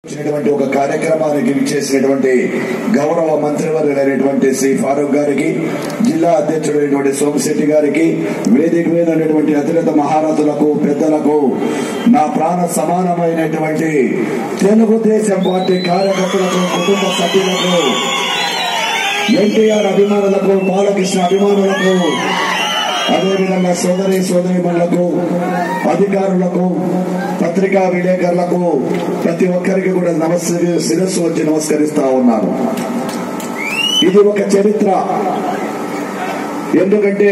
ఒక కార్యక్రమానికి విచ్చేసినటువంటి గౌరవ మంత్రివర్యులైనటువంటి శ్రీ ఫారూక్ గారికి, జిల్లా అధ్యక్షుడైనటువంటి సోమశెట్టి గారికి, వేదిక మీద ఉన్నటువంటి అతిరథ మహారథులకు, పెద్దలకు, నా ప్రాణ సమానమైనటువంటి తెలుగుదేశం పార్టీ కార్యకర్తలకు, కుటుంబ సభ్యులకు, ఎన్టీఆర్ అభిమానులకు, బాలకృష్ణ అభిమానులకు, అదేవిధంగా సోదరీమణులకు, అధికారులకు, పత్రికా విలేకరులకు, ప్రతి ఒక్కరికి కూడా శిరస్సు వచ్చి నమస్కరిస్తా ఉన్నాను. ఇది ఒక చరిత్ర. ఎందుకంటే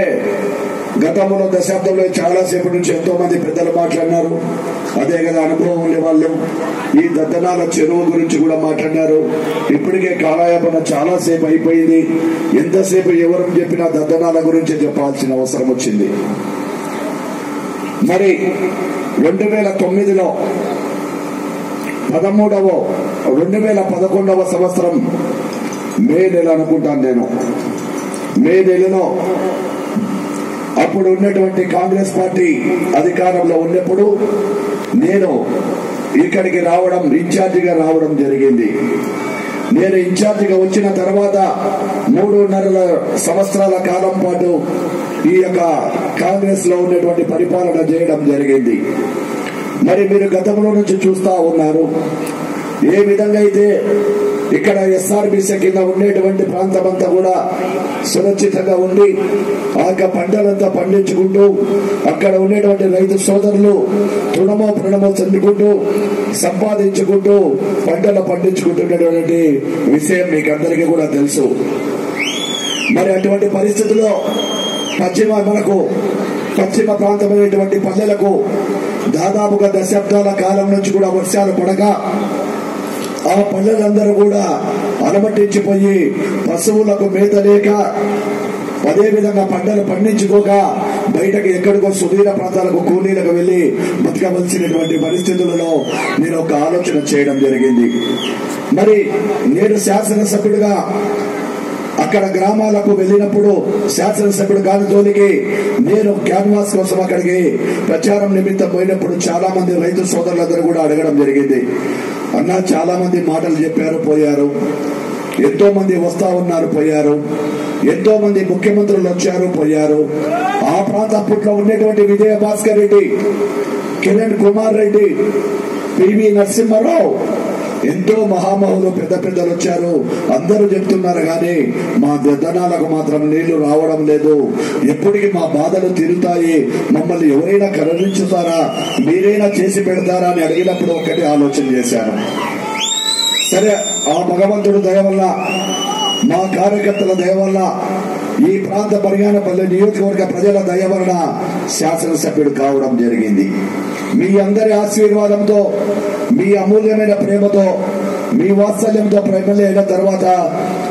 గతంలో దశాబ్దంలో చాలాసేపు నుంచి ఎంతో మంది పెద్దలు మాట్లాడినారు. అదే కదా అనుభవం ఉండే వాళ్ళు ఈ దద్దనాల చెరువు గురించి కూడా మాట్లాడినారు. ఇప్పటికే కాలయాపన చాలాసేపు అయిపోయింది. ఎంతసేపు ఎవరు చెప్పినా దద్దనాల గురించి చెప్పాల్సిన అవసరం వచ్చింది. మరి 2009లో 2011వ సంవత్సరం మే నెల అనుకుంటాను నేను, మే నెలలో అప్పుడు ఉన్నటువంటి కాంగ్రెస్ పార్టీ అధికారంలో ఉన్నప్పుడు నేను ఇక్కడికి రావడం, ఇన్ఛార్జిగా రావడం జరిగింది. నేను ఇన్ఛార్జిగా వచ్చిన తర్వాత 3.5 సంవత్సరాల కాలం పాటు ఈ యొక్క కాంగ్రెస్ లో ఉన్నటువంటి పరిపాలన చేయడం జరిగింది. మరి మీరు గతంలో నుంచి చూస్తా ఉన్నారు ఏ విధంగా అయితే ఇక్కడ ఎస్ఆర్బీసీ కింద ఉండేటువంటి ప్రాంతం అంతా కూడా సురక్షితంగా ఉండి ఆ యొక్క పంటలంతా పండించుకుంటూ అక్కడ ఉండేటువంటి రైతు సోదరులు తృణమో ప్రణమో చెందుకుంటూ సంపాదించుకుంటూ పంటలు పండించుకుంటున్నటువంటి విషయం మీకు అందరికీ కూడా తెలుసు. మరి అటువంటి పరిస్థితుల్లో పశ్చిమ ప్రాంతమైనటువంటి పల్లెలకు దాదాపుగా దశాబ్దాల కాలం నుంచి కూడా వర్షాలు పడక ఆ పల్లెలందరూ కూడా అలమటించిపోయి పశువులకు మేత లేక, అదేవిధంగా పంటలు పండించుకోక బయటకు ఎక్కడికో సుదూర ప్రాంతాలకు కూలీలకు వెళ్లి బతకవలసినటువంటి పరిస్థితులలో నేను ఒక ఆలోచన చేయడం జరిగింది. మరి నేను శాసనసభ్యుడిగా అక్కడ గ్రామాలకు వెళ్ళినప్పుడు శాసనసభ్యుడు కాని తోలికి నేను క్యాన్వాస్ కోసం అక్కడికి ప్రచారం నిమిత్తం పోయినప్పుడు చాలా మంది రైతు సోదరులందరూ కూడా అడగడం జరిగింది. అన్నా చాలా మంది మాటలు చెప్పారు, పోయారు. ఎంతో మంది వస్తా ఉన్నారు, పోయారు. ఎంతో మంది ముఖ్యమంత్రులు వచ్చారు, పోయారు. ఆ ప్రాంత అప్పట్లో ఉన్నటువంటి విజయ భాస్కర్ రెడ్డి, కిరణ్ కుమార్ రెడ్డి, పివి నరసింహారావు, ఎంతో మహామహులు పెద్ద పెద్దలు వచ్చారు. అందరూ చెప్తున్నారు కానీ మా దద్దనాలకు మాత్రం నీళ్లు రావడం లేదు. ఎప్పటికీ మా బాధలు తీరుతాయి, మమ్మల్ని ఎవరైనా కరుణించుతారా, మీరైనా చేసి పెడతారా అని అడిగినప్పుడు ఒక్కటి ఆలోచన చేశాను. సరే, ఆ భగవంతుడు దయ వల్ల, మా కార్యకర్తల దయ వల్ల, ఈ ప్రాంత పరిగానపల్లి నియోజకవర్గ ప్రజల దయ వలన శాసనసభ్యుడు కావడం జరిగింది. మీ అందరి ఆశీర్వాదంతో, మీ అమూల్యమైన ప్రేమతో, మీ వాత్సల్యంతో ఎమ్మెల్యే అయిన తర్వాత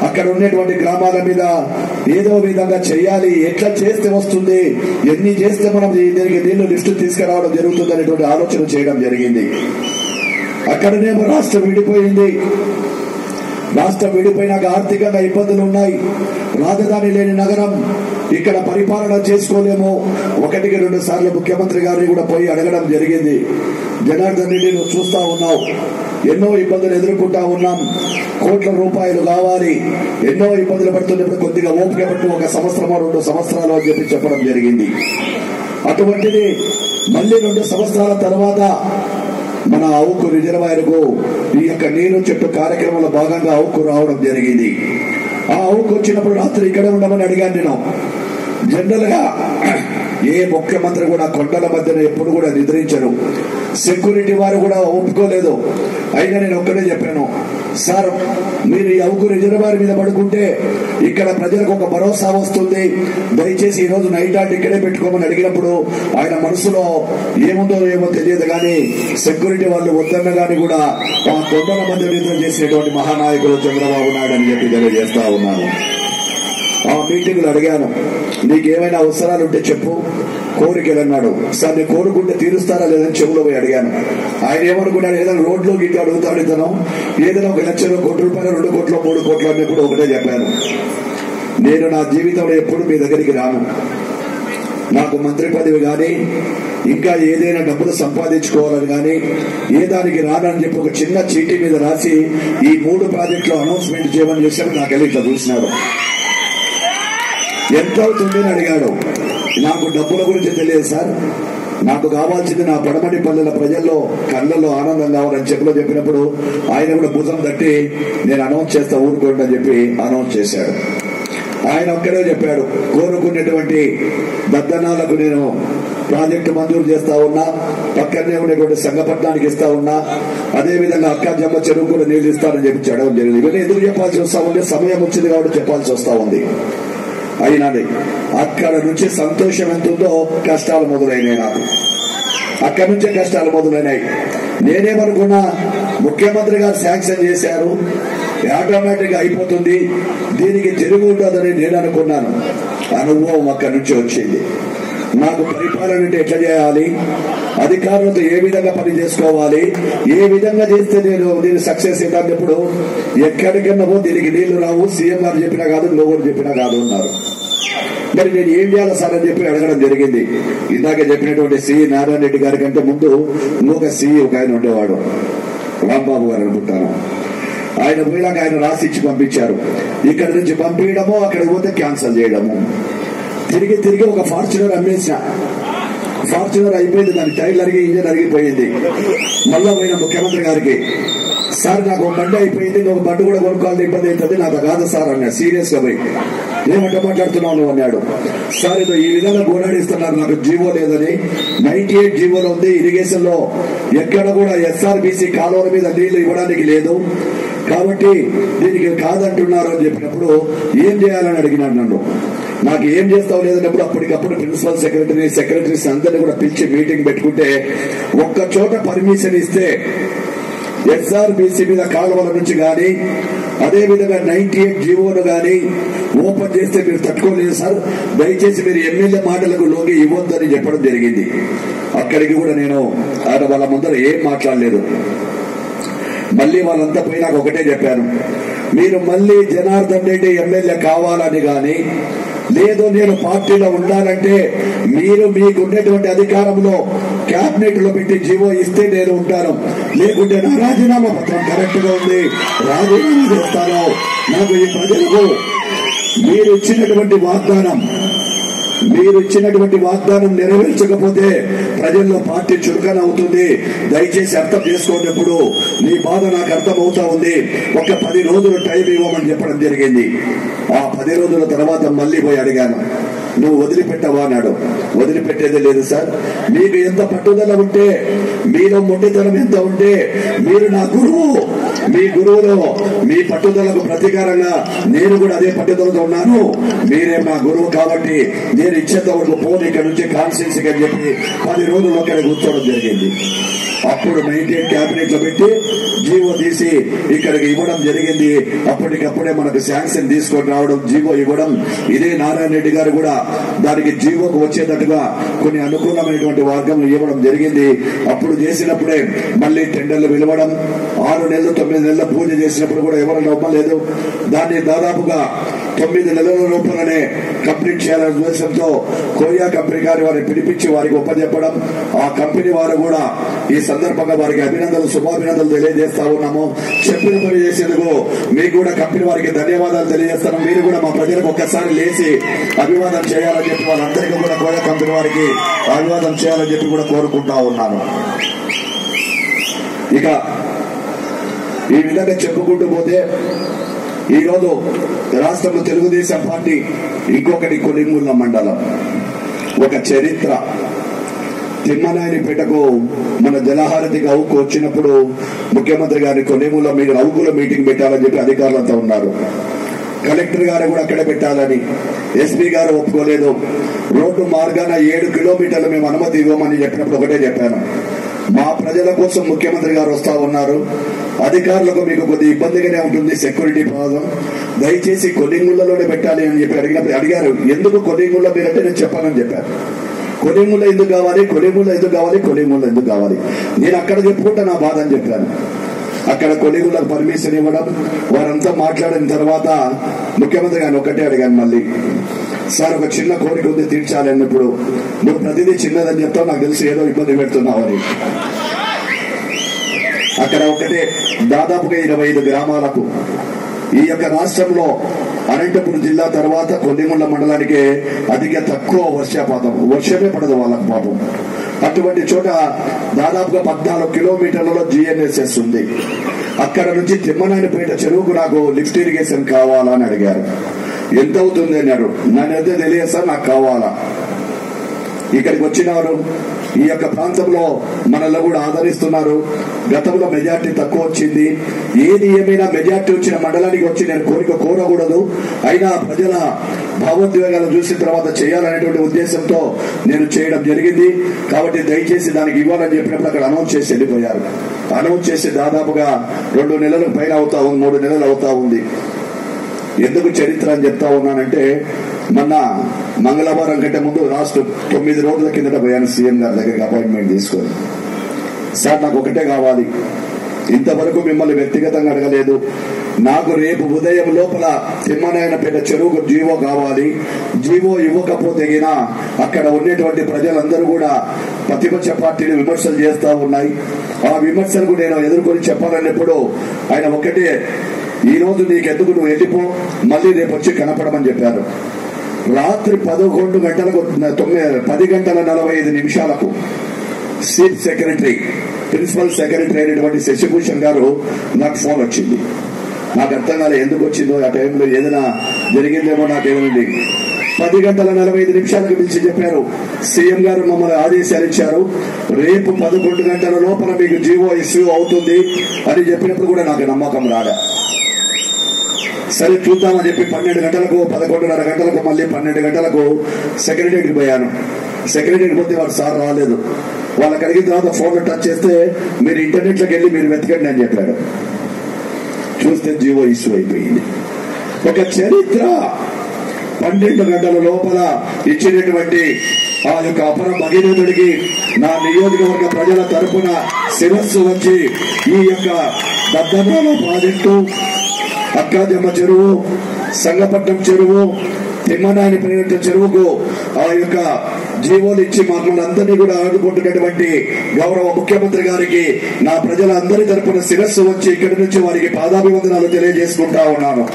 అక్కడ ఉండేటువంటి గ్రామాల మీద ఏదో విధంగా చేయాలి, ఎట్లా చేస్తే వస్తుంది, ఎన్ని చేస్తే మనం దీనికి నీళ్లు లిఫ్ట్ తీసుకురావడం జరుగుతుంది అనేటువంటి ఆలోచన చేయడం జరిగింది. అక్కడనేమో రాష్ట్రం విడిపోయింది. రాష్ట్రం విడిపోయినాక ఆర్థికంగా ఇబ్బందులు ఉన్నాయి. రాజధాని లేని నగరం, ఇక్కడ పరిపాలన చేసుకోలేము. 1-2 సార్లు ముఖ్యమంత్రి గారిని కూడా పోయి అడగడం జరిగింది. జనార్దన్ రెడ్డి, నువ్వు చూస్తా ఉన్నావు, ఎన్నో ఇబ్బందులు ఎదుర్కొంటా ఉన్నాం, కోట్ల రూపాయలు కావాలి, ఎన్నో ఇబ్బందులు పడుతున్నప్పుడు కొద్దిగా ఓపిక పట్టు, 1 సంవత్సరమో 2 సంవత్సరాలు అని చెప్పి చెప్పడం జరిగింది. అటువంటిది మళ్ళీ 2 సంవత్సరాల తర్వాత మన అవుకు రిజర్వాయర్కు ఈ యొక్క నీరు చెట్టు కార్యక్రమంలో భాగంగా అవుకు రావడం జరిగింది. ఆ అవుకు వచ్చినప్పుడు రాత్రి ఇక్కడే ఉండమని అడిగాను నేను. జనరల్ గా ఏ ముఖ్యమంత్రి కూడా కొండల మధ్యన ఎప్పుడు కూడా నిద్రించరు. సెక్యూరిటీ వారు కూడా ఒప్పుకోలేదు. అయినా నేను ఒక్కడే చెప్పాను, సార్ మీరు ఈ అవుకు రిజర్వాయర్ మీద పడుకుంటే ఇక్కడ ప్రజలకు ఒక భరోసా వస్తుంది, దయచేసి ఈ రోజు నైట్ ఆర్ట్ ఇక్కడే పెట్టుకోమని అడిగినప్పుడు ఆయన మనసులో ఏముందో ఏమో తెలియదు కానీ సెక్యూరిటీ వాళ్ళు వద్దన్న గానీ కూడా ఆ కొండల మధ్య నిద్ర చేసినటువంటి మహానాయకులు చంద్రబాబు నాయుడు అని చెప్పి తెలియజేస్తా ఉన్నాను. ఆ మీటింగ్లు అడిగాను, నీకేమైనా అవసరాలు ఉంటే చెప్పు, కోరికలు అన్నాడు. సార్ నేను కోరుకుంటే తీరుస్తారా లేదని చెవులో పోయి అడిగాను. ఆయన ఏమనుకున్నాడు, ఏదైనా రోడ్లో గిట్ట అడుగుతాడు ఇతను, ఏదైనా 1 లక్ష, 1 కోటి రూపాయలు, 2 కోట్లు, 3 కోట్లు అన్నప్పుడు ఒకటే చెప్పాను, నేను నా జీవితంలో ఎప్పుడు మీ దగ్గరికి రాను. నాకు మంత్రి పదవి కానీ ఇంకా ఏదైనా డబ్బులు సంపాదించుకోవాలని కానీ ఏ దానికి రానని చెప్పి ఒక చిన్న చీటీ మీద రాసి ఈ 3 ప్రాజెక్టులు అనౌన్స్మెంట్ చేయమని చేశారు. నాకెళ్ళి ఇట్లా చూసినాడు. ఎంత అవుతుంది అని అడిగాడు. నాకు డబ్బుల గురించి తెలియదు సార్, నాకు కావాల్సింది నా పడమటి పల్లెల ప్రజల్లో కళ్ళల్లో ఆనందం కావాలని చెప్పినప్పుడు ఆయన కూడా భుజం తట్టి నేను అనౌన్స్ చేస్తా ఊరుకోండి అని చెప్పి అనౌన్స్ చేశాడు. ఆయన ఒక్కడే చెప్పాడు, కోరుకున్నటువంటి దద్దనాలకు నేను ప్రాజెక్టు మంజూరు చేస్తా ఉన్నా, పక్కనే ఉండేటువంటి సంగపట్నానికి ఇస్తా ఉన్నా, అదేవిధంగా అక్క జమ్మ చెరువు కూడా నీళ్లు ఇస్తానని చెప్పి చెప్పడం జరిగింది. ఇవన్నీ ఎందుకు చెప్పాల్సి వస్తా ఉంది, సమయం వచ్చింది కాబట్టి చెప్పాల్సి వస్తా ఉంది. అయినది అక్కడ నుంచి సంతోషం ఎంత ఉందో కష్టాలు మొదలైనాయి. నాకు అక్కడి నుంచే కష్టాలు మొదలైనాయి. నేనేమనుకున్నా, ముఖ్యమంత్రి గారు శాంక్షన్ చేశారు, ఆటోమేటిక్ గా అయిపోతుంది, దీనికి తిరుగు ఉండదని నేను అనుకున్నాను. అనుభవం అక్కడి నుంచి వచ్చింది. నాకు పరిపాలన అంటే ఎట్లా చేయాలి, అధికారులతో ఏ విధంగా పని చేసుకోవాలి, ఏ విధంగా చేస్తే నేను సక్సెస్ అవుతానప్పుడు ఎక్కడికన్నా దీనికి నీళ్లు రావు, సీఎం గారు చెప్పినా కాదు, లోగోరు చెప్పినా కాదు అన్నారు. మరి నేను ఏం చేయాలి సార్ అని చెప్పి అడగడం జరిగింది. ఇందాక చెప్పినటువంటి సి నారాయణ రెడ్డి గారి కంటే ముందు ఇంకొక సి ఒక ఆయన ఉండేవాడు, రాంబాబు గారు అనుకుంటాను. ఆయన పోయినాక ఆయన రాసి ఇచ్చి పంపించారు. ఇక్కడి నుంచి పంపించడము, అక్కడికి పోతే క్యాన్సిల్ చేయడము. తిరిగి ఒక ఫార్చునర్ అమ్మేసిన. ఫార్చునర్ అయిపోయింది, దాని టైర్లు అరిగి ఇంజన్ అరిగిపోయింది. మళ్ళా పోయిన ముఖ్యమంత్రి గారికి, సార్ నాకు ఒక బండి అయిపోయింది, ఒక బండి కూడా కొనుక్కోవాలని ఇబ్బంది అవుతుంది, నాకు కాదు సార్ అన్నాడు. సీరియస్ గా పోయి, ఏమంటే మాట్లాడుతున్నావు నువ్వు అన్నాడు. సార్ ఇది ఈ విధంగా గోడాడిస్తున్నారు, నాకు జీవో లేదని. 98 జీవోలో ఉంది, ఇరిగేషన్ లో ఎక్కడ కూడా ఎస్ఆర్బీసీ కాలువల మీద నీళ్లు ఇవ్వడానికి లేదు, కాబట్టి దీనికి కాదంటున్నారు అని చెప్పినప్పుడు ఏం చేయాలని అడిగినాడు నన్ను. నాకు ఏం చేస్తావు లేదన్నప్పుడు అప్పటికప్పుడు ప్రిన్సిపల్ సెక్రటరీస్ అందరినీ కూడా పిలిచి మీటింగ్ పెట్టుకుంటే, ఒక్క చోట పర్మిషన్ ఇస్తే ఎస్ఆర్బీసీ మీద కాలువల నుంచి గాని, అదేవిధంగా 98 జీవోను గాని ఓపెన్ చేస్తే మీరు తట్టుకోలేదు సార్, దయచేసి మీరు ఎమ్మెల్యే మాటలకు లోకి ఇవ్వద్దని చెప్పడం జరిగింది. అక్కడికి కూడా నేను వాళ్ళ ముందర ఏం మాట్లాడలేదు. మళ్ళీ వాళ్ళంతా పోయి నాకు ఒకటే చెప్పాను, మీరు మళ్ళీ జనార్దన్ రెడ్డి ఎమ్మెల్యే కావాలని గాని, లేదు నేను పార్టీలో ఉండాలంటే మీరు మీకున్నటువంటి అధికారంలో క్యాబినెట్ లో పెట్టి జీవో ఇస్తే నేను ఉంటాను, లేకుంటే నా రాజీనామా పత్రం కరెక్ట్ గా ఉంది, రాజీనామా చేస్తాను. నాకు ఈ ప్రజలకు మీరు ఇచ్చినటువంటి వాగ్దానం నెరవేర్చకపోతే ప్రజల్లో పార్టీ చురుకన అవుతుంది, దయచేసి అర్థం చేసుకోండిప్పుడు, నీ బాధ నాకు అర్థం అవుతా ఉంది, ఒక 10 రోజులు టైం ఇవ్వమని చెప్పడం జరిగింది. ఆ 10 రోజుల తర్వాత మళ్లీ పోయి అడిగాను, నువ్వు వదిలిపెట్టవా అన్నాడు. వదిలిపెట్టేదే లేదు సార్, మీకు ఎంత పట్టుదల ఉంటే, మీలో మొండితనం ఎంత ఉంటే, మీరు నా గురువు, మీ గురువులో మీ పట్టుదలకు ప్రతీకారంగా నేను కూడా అదే పట్టుదలతో ఉన్నాను, మీరే మా గురువు కాబట్టి నేను ఇచ్చేంత వరకు పోను ఇక్కడ నుంచి కాన్స్టిట్యూన్సీకి అని చెప్పి 10 రోజులు అక్కడ కూర్చోవడం జరిగింది. అప్పుడు 98 క్యాబినెట్ లో పెట్టి జీవో తీసి ఇక్కడికి ఇవ్వడం జరిగింది. అప్పటికప్పుడే మనకు శాంక్షన్ తీసుకొని రావడం, జీవో ఇవ్వడం. ఇదే నారాయణ రెడ్డి గారు కూడా దానికి జీవోకు వచ్చేటట్టుగా కొన్ని అనుకూలమైనటువంటి మార్గం ఇవ్వడం జరిగింది. అప్పుడు చేసినప్పుడే మళ్లీ టెండర్లు పిలవడం, 6 నెలలు 9 నెలల పూజ చేసినప్పుడు కూడా ఎవరు నమ్మలేదు. దాన్ని దాదాపుగా 9 నెలల లోపలనే కంప్లీట్ చేయాలనే ఉద్దేశంతో కోరియా కంపెనీ గారి వారిని పిలిపించి వారికి ఒప్పజెప్పడం, ఆ కంపెనీ వారు కూడా ఈ సందర్భంగా వారికి శుభాభినందనలు తెలియజేస్తా ఉన్నాము. చెప్పిన పని చేసేందుకు మీకు కూడా కంపెనీ వారికి ధన్యవాదాలు తెలియజేస్తాను. మీరు కూడా మా ప్రజలకు ఒక్కసారి లేచి అభివాదం చేయాలని చెప్పి వాళ్ళందరికీ కూడా కోరియా కంపెనీ వారికి అభివాదం చేయాలని చెప్పి కూడా కోరుకుంటా ఉన్నాను. ఇక ఈ విధంగా చెప్పుకుంటూ పోతే ఈరోజు రాష్ట్రంలో తెలుగుదేశం పార్టీ ఇంకొకటి కొలింగుల మండలం ఒక చరిత్ర. తిమ్మనాయనిపేటకు మన జలహారతికి అవుకు వచ్చినప్పుడు ముఖ్యమంత్రి గారిని కొలింగుల అవుకుల మీటింగ్ పెట్టాలని చెప్పి అధికారులంతా ఉన్నారు. కలెక్టర్ గారు కూడా అక్కడే పెట్టాలని, ఎస్పీ గారు ఒప్పుకోలేదు. రోడ్డు మార్గాన 7 కిలోమీటర్లు మేము అనుమతి ఇవ్వమని చెప్పినప్పుడు ఒకటే చెప్పాను, మా ప్రజల కోసం ముఖ్యమంత్రి గారు వస్తా ఉన్నారు, అధికారులకు మీకు కొద్ది ఇబ్బందిగానే ఉంటుంది సెక్యూరిటీ ప్రాబ్లం, దయచేసి కొలింగులలోనే పెట్టాలి అని చెప్పి అడిగారు. ఎందుకు కొలింగుల మీరంటే నేను చెప్పానని చెప్పాను. కొలింగుల ఎందుకు కావాలి నేను అక్కడ చెప్పుకుంటా నా బాధ అని చెప్పాను. అక్కడ కొలింగులకు పర్మిషన్ ఇవ్వడం, వారంతా మాట్లాడిన తర్వాత ముఖ్యమంత్రి గారిని ఒకటే అడిగాను, మళ్ళీ సార్ ఒక చిన్న కోరిక ఉంది తీర్చాలి అన్నప్పుడు, నువ్వు ప్రతిదీ చిన్నదని చెప్తావు, నాకు తెలిసి ఏదో ఇబ్బంది పెడుతున్నావని. అక్కడ ఒకటే దాదాపుగా 25 గ్రామాలకు ఈ యొక్క రాష్ట్రంలో అనంతపురం జిల్లా తర్వాత కొన్నిముళ్ళ మండలానికి అధిక తక్కువ వర్షపాతం, వర్షమే పడదు వాళ్ళకు పాపం. అటువంటి చోట దాదాపుగా 14 కిలోమీటర్లలో GNSS ఉంది. అక్కడ నుంచి తిమ్మనాయనపేట చెరువుకు నాకు లిఫ్ట్ ఇరిగేషన్ కావాలా అని అడిగారు. ఎంత అవుతుంది అన్నాడు. నాకైతే తెలియదు సార్, నాకు కావాలా. ఇక్కడికి వచ్చినారు, ఈ యొక్క ప్రాంతంలో మనల్ని కూడా ఆదరిస్తున్నారు. గతంలో మెజార్టీ తక్కువ వచ్చింది, ఏది ఏమైనా మెజార్టీ వచ్చిన మండలానికి వచ్చి నేను కోరిక కోరకూడదు, అయినా ప్రజల భావోద్వేగాలు చూసిన తర్వాత చేయాలనేటువంటి ఉద్దేశంతో నేను చేయడం జరిగింది. కాబట్టి దయచేసి దానికి ఇవ్వాలని చెప్పినప్పుడు అక్కడ అనౌన్స్ చేసి వెళ్ళిపోయారు. అనౌన్స్ చేసి దాదాపుగా 2 నెలల పైన అవుతా ఉంది, 3 నెలలు అవుతా ఉంది. ఎందుకు చరిత్ర అని చెప్తా ఉన్నానంటే, మొన్న మంగళవారం కంటే ముందు లాస్ట్ 9 రోజుల కిందట పోయాను సీఎం గారి దగ్గరికి అపాయింట్మెంట్ తీసుకొని. సార్ నాకు ఒకటే కావాలి, ఇంతవరకు మిమ్మల్ని వ్యక్తిగతంగా అడగలేదు, నాకు రేపు ఉదయం లోపల తిమ్మనాయనపేట చెరువుకు జీవో కావాలి. జీవో ఇవ్వకపోతే అక్కడ ఉన్నటువంటి ప్రజలందరూ కూడా ప్రతిపక్ష పార్టీని విమర్శలు చేస్తా ఉన్నాయి. ఆ విమర్శలకు నేను ఎదుర్కొని చెప్పాలన్నప్పుడు ఆయన ఒకటే, ఈ రోజు నీకెందుకు, నువ్వు వెళ్ళిపో, మళ్ళీ రేపు వచ్చి కనపడమని చెప్పారు. రాత్రి 11 గంటలకు 10 గంటల 45 నిమిషాలకు చీఫ్ సెక్రటరీ, ప్రిన్సిపల్ సెక్రటరీ అయినటువంటి శశిభూషణ్ గారు నాకు ఫోన్ వచ్చింది. నాకు అర్థం కాలే ఎందుకు వచ్చిందో, ఆ టైంలో ఏదైనా జరిగిందేమో నాకేదండి. 10 గంటల 45 నిమిషాలకు పిలిచి చెప్పారు, సీఎం గారు మమ్మల్ని ఆదేశాలు ఇచ్చారు, రేపు 11 గంటల లోపల మీకు జీవో ఇష్యూ అవుతుంది అని చెప్పినప్పుడు కూడా నాకు నమ్మకం రాడా. సరే చూద్దామని చెప్పి 12 గంటలకు 11:30 గంటలకు మళ్ళీ 12 గంటలకు సెక్రటరీకి పోయాను. సెక్రటరీకి పోతే వాడు సార్ రాలేదు. వాళ్ళకి అడిగిన తర్వాత ఫోన్లో టచ్ చేస్తే మీరు ఇంటర్నెట్లోకి వెళ్ళి మీరు వెతకండి అని చెప్పాడు. చూస్తే జీవో ఇష్యూ అయిపోయింది. ఒక చరిత్ర 12 గంటల లోపల ఇచ్చినటువంటి ఆ యొక్క అపర భగీరథుడికి నా నియోజకవర్గ ప్రజల తరఫున శిరస్సు వచ్చి ఈ యొక్క దద్దనాల ప్రాజెక్టు, అక్కాజమ్మ చెరువు, సంగపట్నం చెరువు, తిమ్మనాయనపేట చెరువుకు ఆ యొక్క జీవోలు ఇచ్చి మమ్మల్ని అందరినీ కూడా ఆదుకుంటున్నటువంటి గౌరవ ముఖ్యమంత్రి గారికి నా ప్రజలందరి తరఫున శిరస్సు వచ్చి ఇక్కడి నుంచి వారికి పాదాభివందనాలు తెలియజేసుకుంటా ఉన్నాను.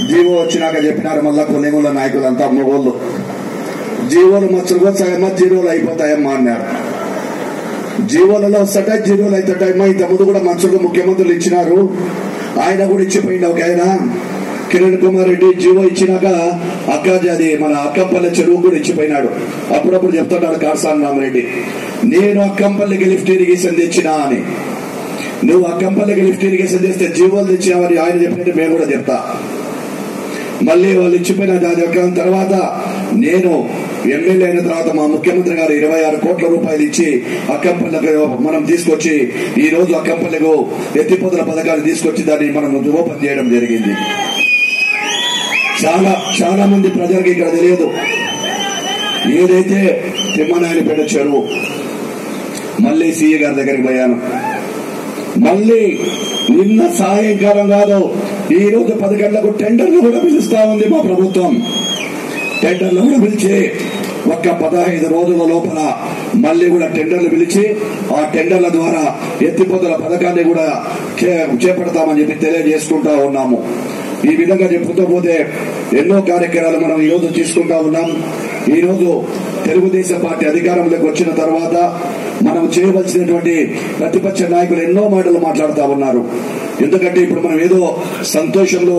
జీవో వచ్చినాక చెప్పినారు మళ్ళా కొన్నిగుళ్ళ నాయకులంతా మగోళ్ళు, జీవోలు మచ్చులు వస్తాయమ్మా, జీరోలు అయిపోతాయమ్మా అన్నారు. జీవోలలో వస్తాయి, జీరోలు అవుతాయమ్మా. ఇంత ముందు కూడా మంచులు ముఖ్యమంత్రులు ఇచ్చినారు, ఆయన కూడా ఇచ్చిపోయింది. ఒక ఆయన కిరణ్ కుమార్ రెడ్డి జీవో ఇచ్చినాక అది మన అక్కంపల్లి చెరువు కూడా ఇచ్చిపోయినాడు. అప్పుడప్పుడు చెప్తున్నాడు కాసాని రామరెడ్డి, నేను అక్కంపల్లికి లిఫ్ట్ ఇరిగేషన్ తెచ్చినా అని. నువ్వు అక్కంపల్లికి లిఫ్ట్ ఇరిగేషన్ చేస్తే జీవోలు తెచ్చినావని ఆయన చెప్పినట్టు మేము కూడా చెప్తా. మళ్ళీ వాళ్ళు ఇచ్చిపోయిన దాని యొక్క తర్వాత నేను ఎమ్మెల్యే అయిన తర్వాత మా ముఖ్యమంత్రి గారు 26 కోట్ల రూపాయలు ఇచ్చి అక్కంపల్లికి మనం తీసుకొచ్చి ఈ రోజు అక్కంపల్లికు ఎత్తిపోతల పథకాలు తీసుకొచ్చి దాన్ని మనం ఓపెన్ చేయడం జరిగింది. చాలా మంది ప్రజలకు ఇక్కడ తెలియదు, ఏదైతే తిమ్మనాయనపేట చెరువు మళ్ళీ సీఏ గారి దగ్గరికి పోయాను. మళ్ళీ నిన్న సాయంకాలం కాదు, ఈ రోజు 10 గంటలకు టెండర్లు కూడా పిలుస్తా ఉంది మా ప్రభుత్వం. టెండర్లు కూడా పిలిచి ఒక్క 15 రోజుల లోపల మళ్ళీ కూడా టెండర్లు పిలిచి ఆ టెండర్ల ద్వారా ఎత్తిపోతల పథకాన్ని కూడా చేపడతామని చెప్పి తెలియజేసుకుంటా ఉన్నాము. ఈ విధంగా చెప్పుతూ పోతే ఎన్నో కార్యక్రమాలు మనం ఈ రోజు తీసుకుంటా ఉన్నాం. ఈ రోజు తెలుగుదేశం పార్టీ అధికారంలోకి వచ్చిన తర్వాత మనం చేయవలసినటువంటి ప్రతిపక్ష నాయకులు ఎన్నో మాటలు మాట్లాడుతూ ఉన్నారు. ఎందుకంటే ఇప్పుడు మనం ఏదో సంతోషంలో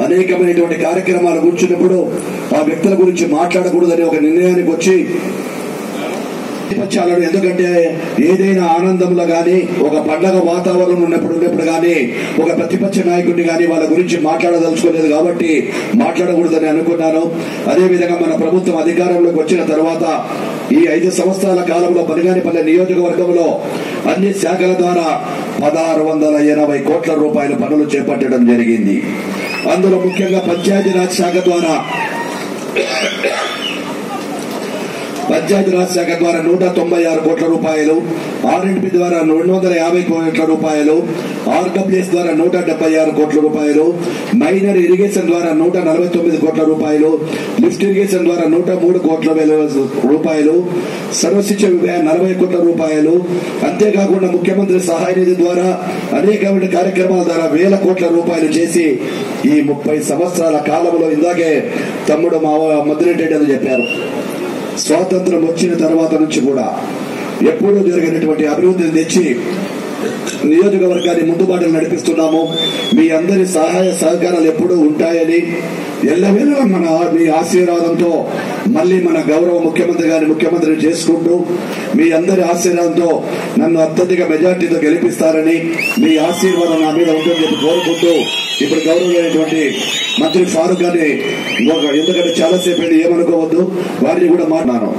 అనేకమైనటువంటి కార్యక్రమాలు కూర్చున్నప్పుడు ఆ వ్యక్తుల గురించి మాట్లాడకూడదని ఒక నిర్ణయానికి వచ్చి ప్రతిపక్షాలను, ఎందుకంటే ఏదైనా ఆనందంలో గాని ఒక పండగ వాతావరణం ఉన్నప్పుడు గాని ఒక ప్రతిపక్ష నాయకుడిని గాని వాళ్ళ గురించి మాట్లాడదలుచుకోలేదు కాబట్టి మాట్లాడకూడదని అనుకున్నాను. అదేవిధంగా మన ప్రభుత్వం అధికారంలోకి వచ్చిన తర్వాత ఈ 5 సంవత్సరాల కాలంలో బనగానిపల్లె నియోజకవర్గంలో అన్ని శాఖల ద్వారా 1680 కోట్ల రూపాయల పనులు చేపట్టడం జరిగింది. అందులో ముఖ్యంగా పంచాయతీరాజ్ శాఖ ద్వారా పంచాయతీరాజ్ శాఖ ద్వారా 196 కోట్ల రూపాయలు, R&B ద్వారా 250 కోట్ల రూపాయలు, RWS ద్వారా 176 కోట్ల రూపాయలు, మైనర్ ఇరిగేషన్ ద్వారా 149 కోట్ల రూపాయలు, లిఫ్ట్ ఇరిగేషన్ ద్వారా 103 కోట్ల రూపాయలు, సర్వశిక్ష విభాగం 40 కోట్ల రూపాయలు. అంతేకాకుండా ముఖ్యమంత్రి సహాయ నిధి ద్వారా అనేకమైన కార్యక్రమాల ద్వారా 1000 కోట్ల రూపాయలు చేసి ఈ 30 సంవత్సరాల కాలంలో ఇందాకే తమ్ముడు మా మద్దిరెడ్డి అని చెప్పారు, స్వాతంత్రం వచ్చిన తర్వాత నుంచి కూడా ఎప్పుడూ జరిగినటువంటి అభివృద్ధిని తెచ్చి నియోజకవర్గాన్ని ముందుబాటులు నడిపిస్తున్నాము. మీ అందరి సహాయ సహకారాలు ఎప్పుడూ ఉంటాయని ఎల్లవేళ మీ ఆశీర్వాదంతో మళ్ళీ మన గౌరవ ముఖ్యమంత్రి గారిని ముఖ్యమంత్రిని చేసుకుంటూ మీ అందరి ఆశీర్వాదంతో నన్ను అత్యధిక మెజార్టీతో గెలిపిస్తారని మీ ఆశీర్వాదం నా మీద ఉంటుందని చెప్పి కోరుకుంటూ ఇప్పుడు గౌరవమైనటువంటి మంత్రి ఫారూక్ గారిని, ఎందుకంటే చాలాసేపు ఏమనుకోవద్దు, వారిని కూడా మాట్లాడాను.